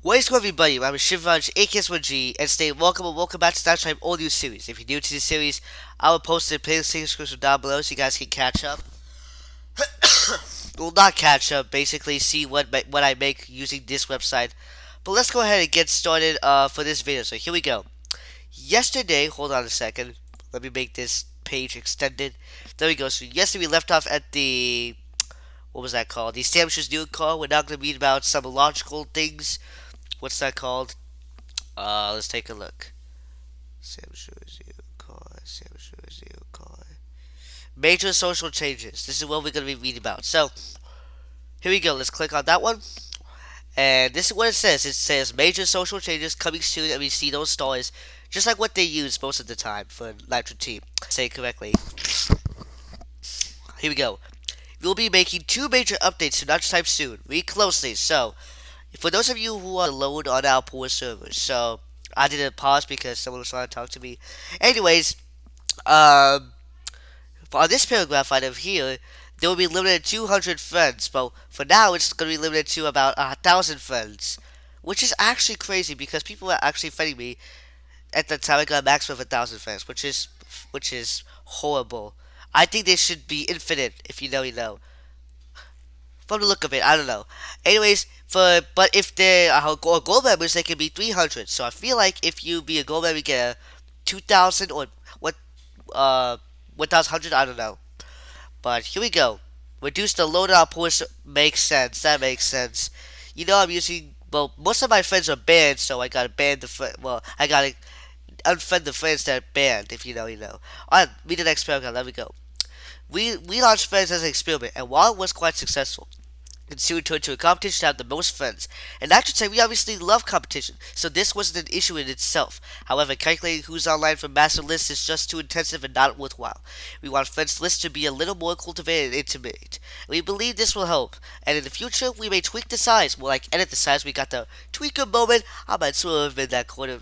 What is going on, everybody? I'm Shivraj, AKS1G, and stay welcome and welcome back to Nitro Type all new series. If you're new to this series, I will post the playlist description down below so you guys can catch up. Well, not catch up, basically see what I make using this website. But let's go ahead and get started for this video. So here we go. Yesterday, hold on a second. Let me make this page extended. There we go. So yesterday we left off at the what was that called? The Sandwiches New Call. We're now going to read about some logical things. What's that called? Let's take a look. Major social changes. This is what we're going to be reading about. So, here we go. Let's click on that one. And this is what it says. It says major social changes coming soon, and we see those stars just like what they use most of the time for Nitro Team. Say it correctly. Here we go. We'll be making two major updates to Nitro Type soon. Read closely. So, for those of you who are alone on our poor servers, so I didn't pause because someone was trying to talk to me. Anyways, um, on this paragraph right over here, there will be limited to 200 friends, but for now it's going to be limited to about 1,000 friends, which is actually crazy because people are actually friending me. At the time, I got a maximum of 1,000 friends, which is horrible. I think they should be infinite. If you know, you know. From the look of it, I don't know. Anyways, but if they're gold members, they can be 300. So I feel like if you be a gold member, you get a 2,000 or what 1,100. I don't know. But here we go. Reduce the loadout portion makes sense. That makes sense. You know, I'm using. Well, most of my friends are banned, so I gotta ban the friend. Well, I gotta unfriend the friends that are banned. If you know, you know. Alright, read the next paragraph. Let me go. We launched friends as an experiment, and while it was quite successful, it soon turned to a competition to have the most friends. And I should say, we obviously love competition, so this wasn't an issue in itself. However, calculating who's online for master lists is just too intensive and not worthwhile. We want friends lists to be a little more cultivated and intimate. We believe this will help, and in the future, we may tweak the size. Well, like edit the size. We got the tweaker moment. I might sort of in that corner.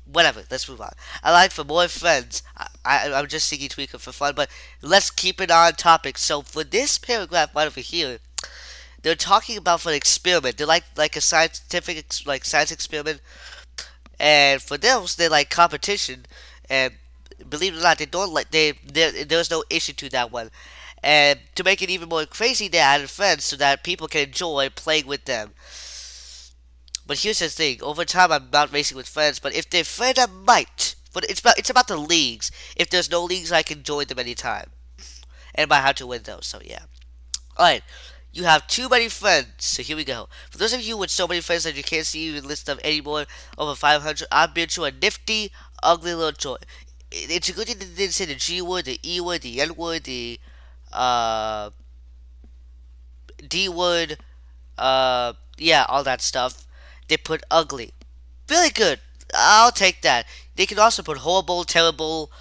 Whatever, let's move on. I like for more friends. I'm just thinking tweaker for fun, but let's keep it on topic. So for this paragraph right over here, they're talking about for an experiment. They're like a scientific like science experiment, and for those they like competition. And believe it or not, they don't like there's no issue to that one. And to make it even more crazy, they added friends so that people can enjoy playing with them. But here's the thing: over time, I'm not racing with friends. But if they're friends, I might. But it's about the leagues. If there's no leagues, I can join them anytime, and I have to win those. So yeah. Alright, you have too many friends, so here we go. For those of you with so many friends that you can't see even list of anymore over 500, I've been to a nifty, ugly little joy. It's a good thing they didn't say the G word, the E word, the N word, the uh, D word, yeah, all that stuff. They put ugly. Really good. I'll take that. They can also put horrible, terrible,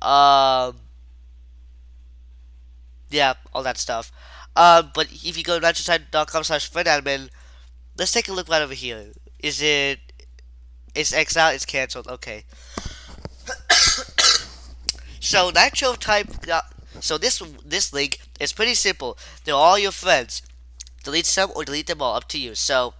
um, yeah, all that stuff. But if you go to nitrosite.com/friendadmin, let's take a look right over here. Is it? It's X out. It's canceled. Okay. So Nitro Type. So this link is pretty simple. They're all your friends. Delete some or delete them all. Up to you. So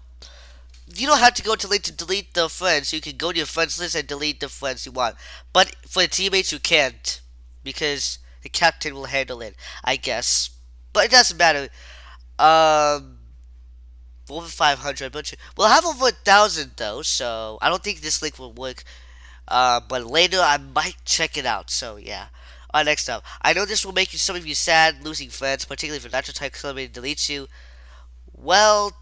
you don't have to go to link to delete the friends. You can go to your friends list and delete the friends you want. But for the teammates, you can't because the captain will handle it, I guess. But it doesn't matter. Um, over 500, but we'll have over 1,000 though. So I don't think this link will work. But later I might check it out. So yeah. Alright, next up. I know this will make some of you sad, losing friends, particularly if Nitro Type Celebrated deletes you. Well,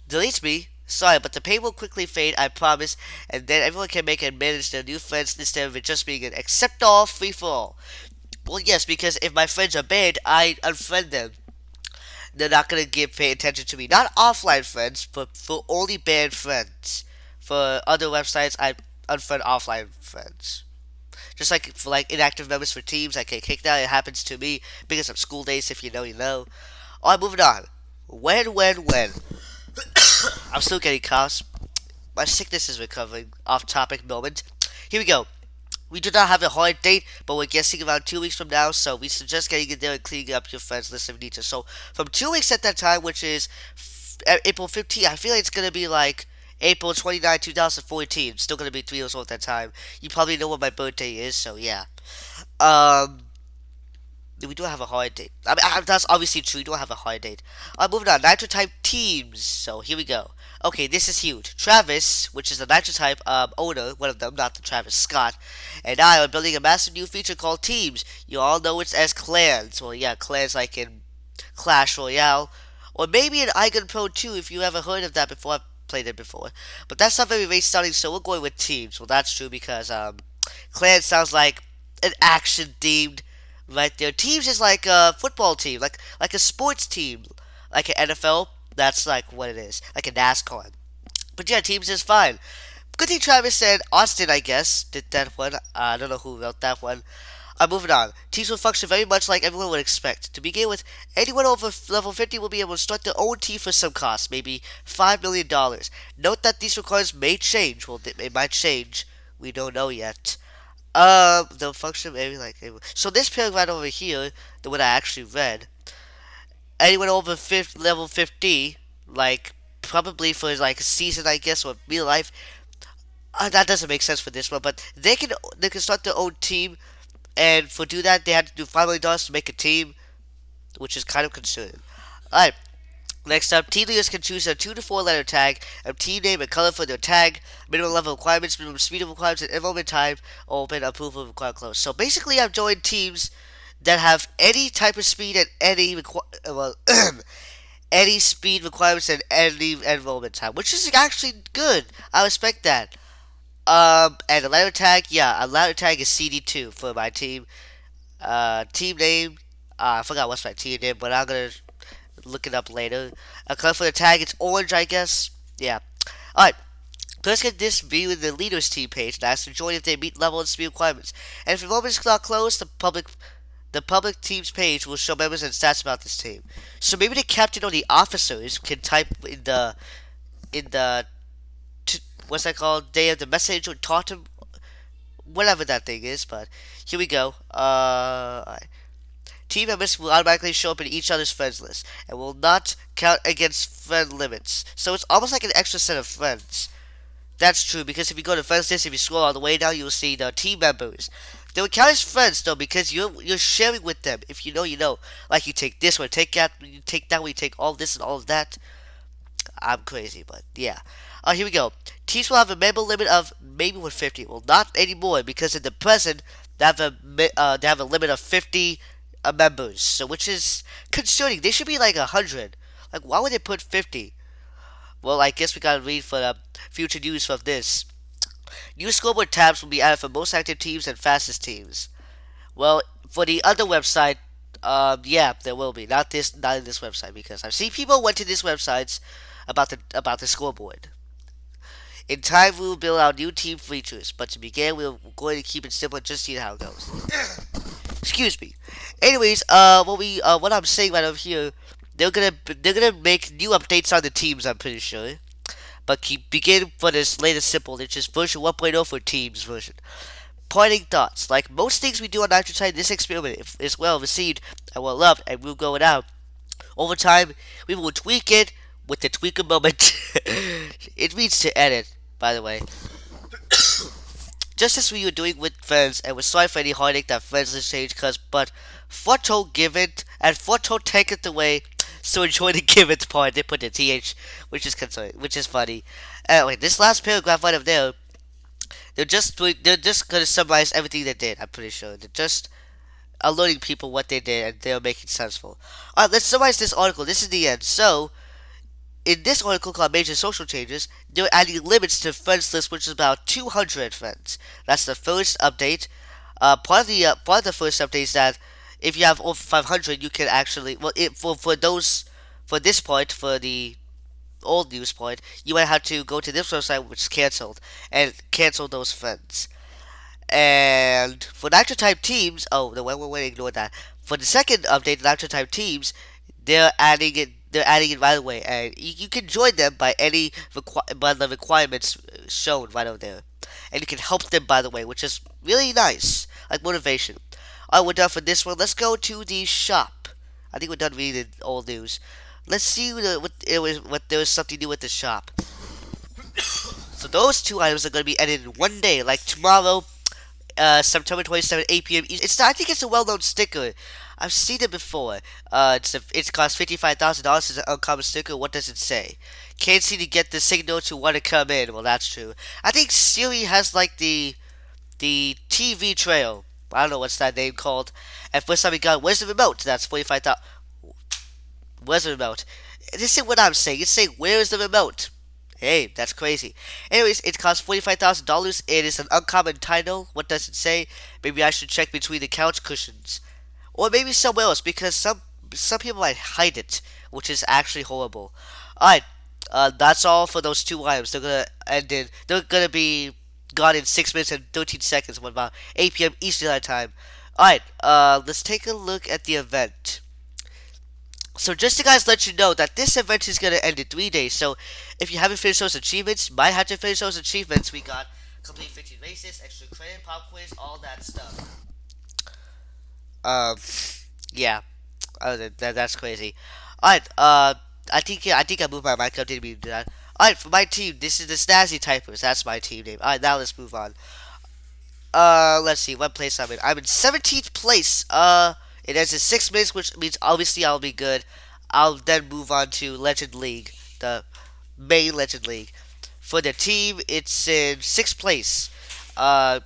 deletes me. Sorry, but the pain will quickly fade, I promise, and then everyone can make and manage their new friends instead of it just being an accept all, free for all. Well, yes, because if my friends are banned, I unfriend them. They're not gonna pay attention to me. Not offline friends, but for only banned friends. For other websites, I unfriend offline friends. Just like for like inactive members for teams, I get kicked out. It happens to me because of school days. If you know, you know. Alright, moving on. When? I'm still getting coughs. My sickness is recovering. Off topic moment. Here we go. We do not have a hard date, but we're guessing around 2 weeks from now, so we suggest getting in there and cleaning up your friends list if you need to. So, from 2 weeks at that time, which is April 15th, I feel like it's going to be like April 29, 2014. Still gonna be 3 years old at that time. You probably know what my birthday is, so yeah. Um, we don't have a hard date. That's obviously true. We don't have a hard date. Moving on. Nitro Type Teams. So here we go. Okay, this is huge. Travis, which is the Nitro Type owner, one of them, not the Travis Scott, and I are building a massive new feature called Teams. You all know it as clans. Well, yeah, clans like in Clash Royale, or maybe in Eigen Pro 2 if you ever heard of that before. I've played it before, but that's not very race starting, so we're going with teams. Well, that's true because clan sounds like an action themed right there. Teams is like a football team, like a sports team, like an NFL. That's like what it is, like a NASCAR. But yeah, teams is fine. Good thing Travis and Austin, I guess, did that one. I don't know who wrote that one. Moving on. Teams will function very much like everyone would expect. To begin with, anyone over level 50 will be able to start their own team for some cost, maybe $5 million. Note that these requirements may change. Well, they might change. We don't know yet. They'll function maybe like... So this paragraph over here, the one I actually read, anyone over level 50, like, probably for like a season, I guess, or real life, that doesn't make sense for this one, but they can start their own team, and for do that they had to do $5 million to make a team, which is kind of concerning. Alright, next up, team leaders can choose a 2 to 4 letter tag, a team name and color for their tag, minimum level requirements, minimum speed requirements, and enrollment time, open, approval, required, close. So basically I've joined teams that have any type of speed and any any speed requirements and any enrollment time, which is actually good. I respect that. And a letter tag, yeah, a letter tag is CD2 for my team. Team name, I forgot what's my team name, but I'm gonna look it up later. A color for the tag, it's orange, I guess. Yeah. Alright. Players get this view in the leaders team page and ask to join if they meet level and speed requirements. And if enrollment is not closed, the public teams page will show members and stats about this team. So maybe the captain or the officers can type in the what's that called? They have the message or taught them, whatever that thing is. But here we go. Team members will automatically show up in each other's friends list and will not count against friend limits. So it's almost like an extra set of friends. That's true, because if you go to friends list, if you scroll all the way down, you'll see the team members. They will count as friends though, because you're sharing with them. If you know, you know. Like you take this one, take that, you take that one, you take all this and all of that. I'm crazy, but yeah. Here we go. Teams will have a member limit of maybe 150. Well, not anymore, because in the present they have a limit of 50 members. So which is concerning. They should be like 100. Like why would they put 50? Well, I guess we gotta read for the future news from this. New scoreboard tabs will be added for most active teams and fastest teams. Well, for the other website, yeah, there will be. Not in this website, because I've seen people went to these websites about the scoreboard. In time, we will build our new team features, but to begin, we're going to keep it simple and just see how it goes. Excuse me. Anyways, what I'm saying right over here, they're gonna make new updates on the teams. I'm pretty sure. But begin for this latest simple, which is version 1.0 for Teams version. Parting thoughts. Like most things we do on Nitro Type, this experiment is well received and well loved, and we'll go it out. Over time, we will tweak it with the tweaker moment. It means to edit, by the way. Just as we were doing with friends, and we're sorry for any heartache that friends has changed, but photo give it, and photo take it away. So enjoy the give it part. They put the th, which is concerning, which is funny. Anyway, this last paragraph right up there, they're just gonna summarize everything they did. I'm pretty sure they're just alerting people what they did, and they're making sense for. Alright, let's summarize this article. This is the end. So, in this article called Major Social Changes, they're adding limits to friends list, which is about 200 friends. That's the first update. Part of the first update is that if you have over 500, you can actually, well, for this part, for the old news part, you might have to go to this website, which is cancelled, and cancel those friends. And for Nitro Type Teams, oh, no, wait, ignore that. For the second update, Nitro Type Teams, they're adding it. They're adding it right away, and you can join them by by the requirements shown right over there, and you can help them, by the way, which is really nice, like motivation. Alright, we're done for this one. Let's go to the shop. I think we're done reading old news. Let's see what there was something new with the shop. So those two items are going to be ended in one day, like tomorrow, September 27th, 8 p.m. I think it's a well-known sticker. I've seen it before. It's cost $55,000. It's an uncommon sticker. What does it say? Can't seem to get the signal to want to come in. Well, that's true. I think Siri has like the TV trail. I don't know what's that name called. And first time we got, where's the remote? That's 45,000. Where's the remote? This is what I'm saying. It's saying, where is the remote? Hey, that's crazy. Anyways, it costs $45,000. It is an uncommon title. What does it say? Maybe I should check between the couch cushions, or maybe somewhere else because some people might hide it, which is actually horrible. All right, that's all for those two items. They're gonna end in. They're gonna be gone in 6 minutes and 13 seconds. What about 8 p.m. Eastern Daylight Time? All right, let's take a look at the event. So just to guys let you know that this event is going to end in 3 days. So if you haven't finished those achievements, might have to finish those achievements. We got complete 15 races, extra credit, pop quiz, all that stuff. Um, yeah. That's crazy. Alright, I think I moved my mic up. Didn't mean to do that. Alright, for my team, this is the Snazzy Typers. That's my team name. Alright, now let's move on. Let's see, what place I'm in. I'm in 17th place. It ends in 6 minutes, which means obviously I'll be good. I'll then move on to Legend League, the main Legend League. For the team, it's in 6th place. Uh,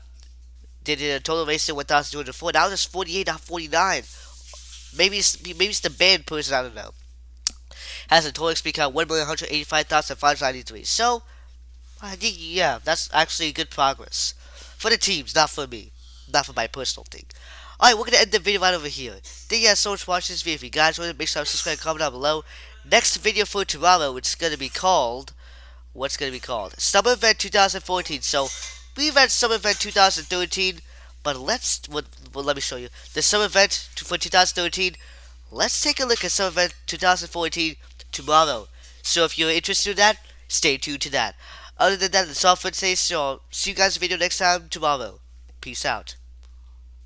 they did a total race in 1,204. Now it's 48 out of 49. Maybe it's the band person, I don't know. Has a total XP count 1,185,593. So, I think, yeah, that's actually good progress. For the teams, not for me. Not for my personal thing. Alright, we're going to end the video right over here. Thank you guys so much for watching this video. If you guys enjoyed it, make sure to subscribe and comment down below. Next video for tomorrow, it's going to be called... What's going to be called? Summer Event 2014. So, we've had Summer Event 2013, but let me show you. The Summer Event for 2013, let's take a look at Summer Event 2014 tomorrow. So, if you're interested in that, stay tuned to that. Other than that, that's all for today, so see you guys in the video next time tomorrow. Peace out.